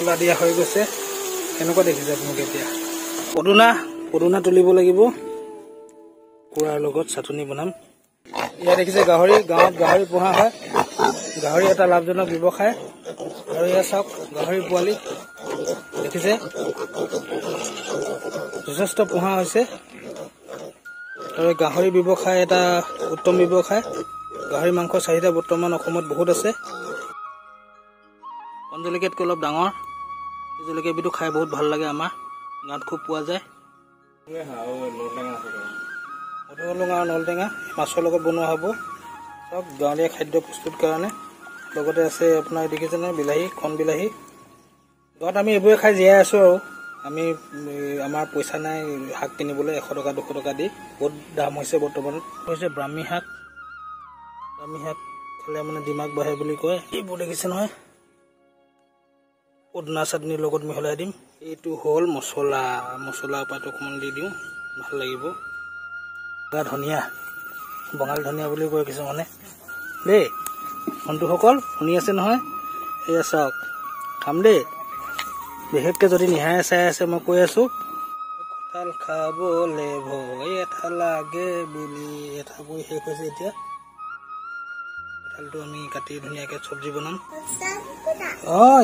মছলা দিয়া হৈ গৈছে কেনেকুৱা দেখিছে আপোনালোকে এতিয়া পদুনা তুলিব লাগিব কুৰাৰ লগত চাটনি বনাম ইয়া দেখিছে গাহৰি গাঁৱত গাহৰি পোহা হয় গাহৰি এটা লাভজনক ব্যৱসায় আৰু ইয়া চাওক গাহৰি পোৱালি দেখিছে যথেষ্ট পোহা হৈছে আৰু গাহৰি ব্যৱসায় এটা উত্তম ব্যৱসায় গাহৰি মাংসৰ চাহিদা বৰ্তমান অসমত বহুত আছে কণ জলকীয়াতকৈ অলপ ডাঙৰ এই জলকীয়াবিধো খাই বহুত ভাল লাগে আমাৰ গাঁৱত খুব পোৱা যায় মধুসোলেং আৰু নলটেঙা মাছৰ লগত বনোৱা হ'ব চব গাঁৱলীয়া খাদ্য প্ৰস্তুত কাৰণে লগতে আছে আপোনাৰ দেখিছে নহয় বিলাহী কণ বিলাহী গাঁৱত আমি এইবোৰে খাই জীয়াই আছোঁ আৰু আমি আমাৰ পইচা নাই শাক কিনিবলৈ 100 টকা 200 টকা দি বহুত দাম হৈছে বৰ্তমান হৈছে ব্ৰাহ্মী শাক খালে মানে দিমাগ বাঢ়ে বুলি কয় এইবোৰ দেখিছে নহয় পদুনা চাটনিৰ লগত মিহলাই দিম এইটো হ'ল মছলা পাত অকণমান দি দিওঁ ভাল লাগিব ধনিয়া বঙালী ধনিয়া বুলি কয় কিছুমানে দেই বন্ধুসকল শুনি আছে নহয় এয়া চাওক খাম দেই বিশেষকৈ যদি নিহাৰে চাই আছে মই কৈ আছোঁ কঁঠাল খাবলৈ ভয় এটা লাগে বুলি এটা বৈ শেষ হৈছে এতিয়া কঁঠালটো আমি কাটি ধুনীয়াকৈ চব্জি বনাম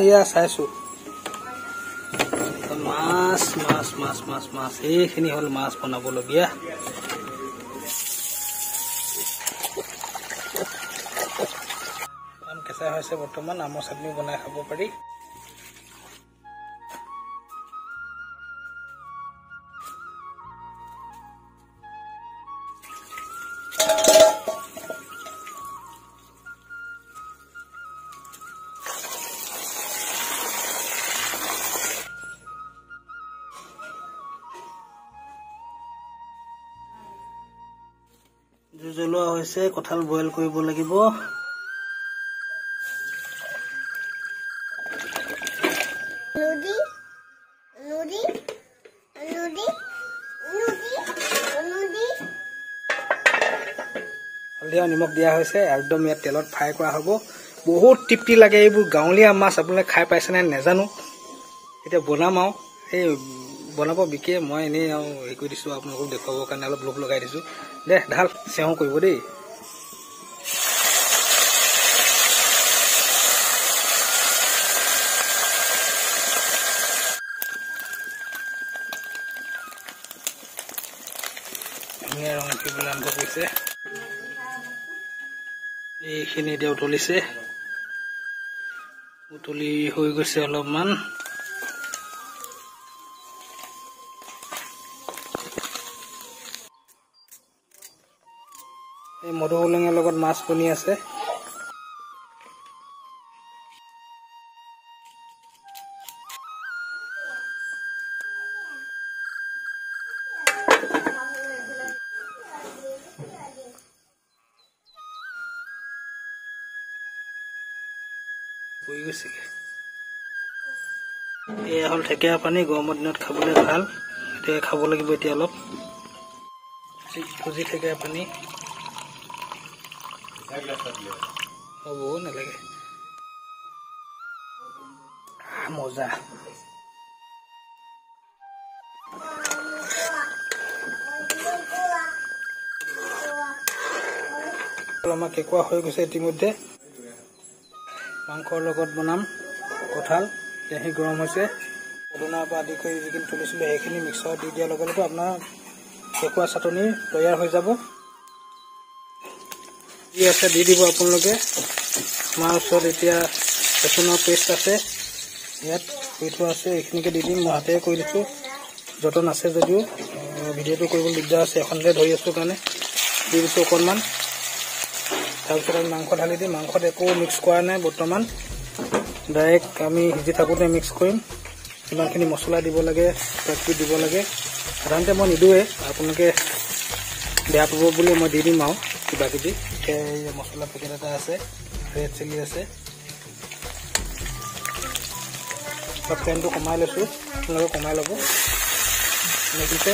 এয়া চাইছোঁ মাছ এইখিনি হ'ল মাছ বনাবলগীয়া কেঁচা হৈছে বৰ্তমান আমৰ চাটনি বনাই খাব পাৰি জুই জ্বলোৱা হৈছে কঁঠাল বইল কৰিব লাগিব হালধি নিমখ দিয়া হৈছে একদম ইয়াত তেলত ফ্ৰাই কৰা হ'ব বহুত তৃপ্তি লাগে এইবোৰ গাঁৱলীয়া মাছ আপোনালোকে খাই পাইছে নে নেজানো এতিয়া বনাম আৰু এই বনাব বিকে মই এনেই আৰু হেৰি কৰি দিছোঁ আপোনালোকক দেখুৱাবৰ কাৰণে অলপ লোভ লগাই দিছোঁ দে ঢাল চেওঁ কৰিব দেই ধুনীয়া ৰং উঠিবলৈ আৰম্ভ কৰিছে এইখিনি এতিয়া উতলি হৈ গৈছে অলপমান এই মধুসোলেঙৰ লগত মাছ বনি আছে এয়া হ'ল ঠেকেৰা পানী গৰমৰ দিনত খাবলৈ ভাল এতিয়া খাব লাগিব এতিয়া অলপ খুজি ঠেকেৰা পানী হ'ব নালাগে মজা আমাৰ কেঁকুৱা হৈ গৈছে ইতিমধ্যে মাংসৰ লগত বনাম কঁঠাল কেঁহি গৰম হৈছে পদুনাৰ পৰা আদি কৰি যিখিনি তুলিছিলোঁ সেইখিনি মিক্সাৰত দি দিয়াৰ লগে লগে আপোনাৰ কেঁকুৱা চাটনি তৈয়াৰ হৈ যাব যি আছে দি দিব আপোনালোকে আমাৰ ওচৰত এতিয়া ৰচুনৰ পেষ্ট আছে ইয়াত কৰি থোৱা আছে এইখিনিকে দি দিম মই হাতেৰে কৰি দিছোঁ যতন আছে যদিও ভিডিঅ'টো কৰিবলৈ দিগদাৰ আছে এখনতে ধৰি আছোঁ কাৰণে দি দিছোঁ অকণমান তাৰপিছত আমি মাংস ঢালি দিম মাংসত একো মিক্স কৰা নাই বৰ্তমান ডাইৰেক্ট আমি সিজি থাকোঁতে মিক্স কৰিম কিমানখিনি মছলা দিব লাগে কি দিব লাগে সাধাৰণতে মই নিদিওঁৱে আপোনালোকে বেয়া পাব বুলি মই দি দিম আৰু কিবা কিবি এতিয়া মছলা পেকেট এটা আছে ৰেড চিলি আছে ফ্লেমটো কমাই লৈছোঁ আপোনালোকে কমাই ল'ব নেক্সটে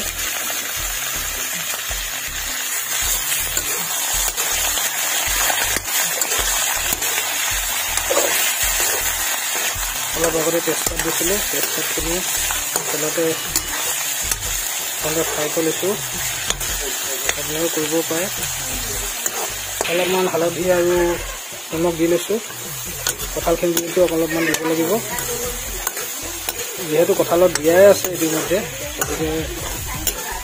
অলপ আগতে তেজপাত দিছিলোঁ। তেজপাতখিনি তেলতে ফ্ৰাই কৰি লৈছোঁ। আপোনালোকে কৰিব পাৰে। অলপমান হালধি আৰু নিমখ দি লৈছোঁ। কঁঠালখিনি দিলেতো অলপমান দিব লাগিব, যিহেতু কঁঠালত দিয়াই আছে ইতিমধ্যে, গতিকে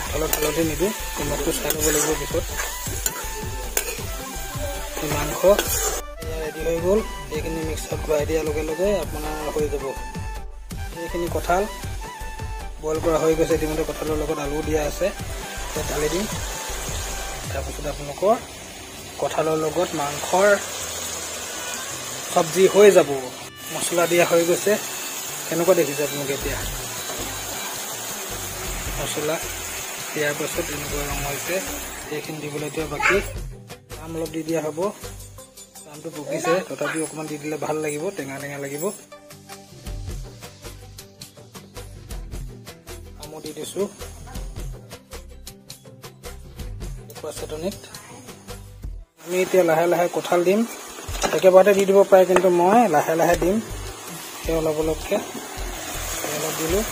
কঁঠালত হালধি নিদিওঁ। নিমখটো চাই ল'ব লাগিব পিছত। মাংস ৰেডি হৈ গ'ল। এইখিনি মিক্সাৰত ভৰাই দিয়াৰ লগে লগে আপোনাৰ হৈ যাব। এইখিনি কঁঠাল বইল কৰা হৈ গৈছে ইতিমধ্যে। কঁঠালৰ লগত আলু দিয়া আছে, তাত ঢালি দিম। তাৰপিছত আপোনালোকৰ কঁঠালৰ লগত মাংসৰ চব্জি হৈ যাব। মছলা দিয়া হৈ গৈছে। কেনেকুৱা দেখিছে আপোনালোকে এতিয়া? মছলা দিয়াৰ পাছত এনেকুৱা ৰং হৈছে। এইখিনি দিবলৈ এতিয়া বাকী আম অলপ দি দিয়া হ'ব। আমটো পকিছে, তথাপিও অকণমান দি দিলে ভাল লাগিব, টেঙা টেঙা লাগিব। আমো দি দিছোঁ চাটনিত। আমি এতিয়া লাহে লাহে কঁঠাল দিম। একেবাৰতে দি দিব পাৰে, কিন্তু মই লাহে লাহে দিম। সেই অলপ অলপকৈ অলপ দিলোঁ,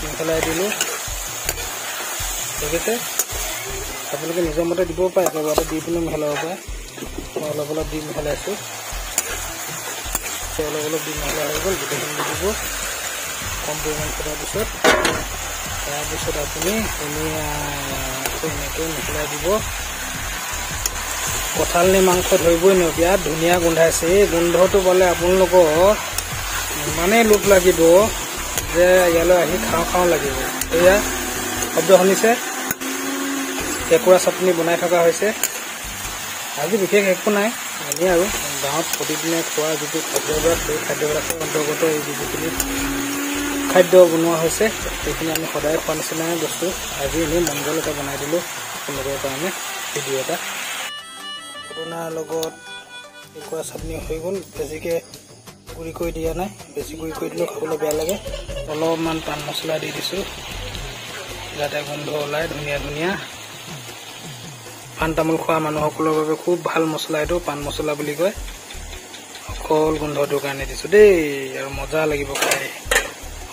মিহলাই দিলোঁ। ঠিক আছে, আপোনালোকে নিজৰ মতে দিব পাৰে, একেবাৰতে দি পিনে মিহলাব পাৰে। মই অলপ অলপ দি মিহলাইছোঁ। অলপ অলপ দি মিহলা হৈ গ'ল। গোটেইখিনি দি দিব কম পৰিমাণ কৰাৰ পিছত। তাৰপিছত আপুনি ধুনীয়াকৈ এনেকৈ মিহলাই দিব। কঁঠাল নি মাংস ধৰিবই নোৱাৰি, বিৰাট ধুনীয়া গোন্ধাইছে। এই গোন্ধটো পালে আপোনালোকৰ ইমানেই লোভ লাগিব যে ইয়ালৈ আহি খাওঁ খাওঁ লাগিব। এয়া শব্দ শুনিছে, কেঁকুৰা চাটনি বনাই থকা হৈছে। আজি বিশেষ একো নাই, এনেই আৰু গাঁৱত প্ৰতিদিনে খোৱা যিটো খাদ্যবিলাক, সেই খাদ্যবিলাকৰ অন্তৰ্গত এই যিখিনি খাদ্য বনোৱা হৈছে, সেইখিনি আমি সদায় খোৱা নিচিনাই বস্তু। আজি এনেই মন গ'ল এটা বনাই দিলোঁ আপোনালোকৰ কাৰণে ভিডিঅ' এটা। পদিনাৰ লগত কেঁকুৰা চাটনি হৈ গ'ল। বেছিকৈ গুড়ি কৰি দিয়া নাই, বেছি গুড়ি কৰি দিলেও খাবলৈ বেয়া লাগে। অলপমান পান মছলা দি দিছোঁ যাতে গোন্ধ ওলায় ধুনীয়া ধুনীয়া। পাণ তামোল খোৱা মানুহসকলৰ বাবে খুব ভাল মছলা এইটো, পাণ মছলা বুলি কয়। অকল গোন্ধটোৰ কাৰণে দিছোঁ দেই, আৰু মজা লাগিব খাই।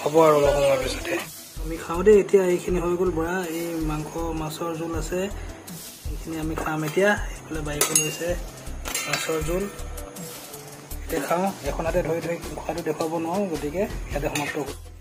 হ'ব আৰু অলপ সময়ৰ পিছতে আমি খাওঁ দেই। এতিয়া এইখিনি হৈ গ'ল বৰা। এই মাংস মাছৰ জোল আছে, এইখিনি আমি খাম এতিয়া। এইফালে বাঢ়িব লৈছে মাছৰ জোল। এতিয়া খাওঁ। এখন হাতে ধৰি ধৰি খোৱাটো দেখুৱাব নোৱাৰোঁ, গতিকে ইয়াতে সমাপ্ত কৰোঁ।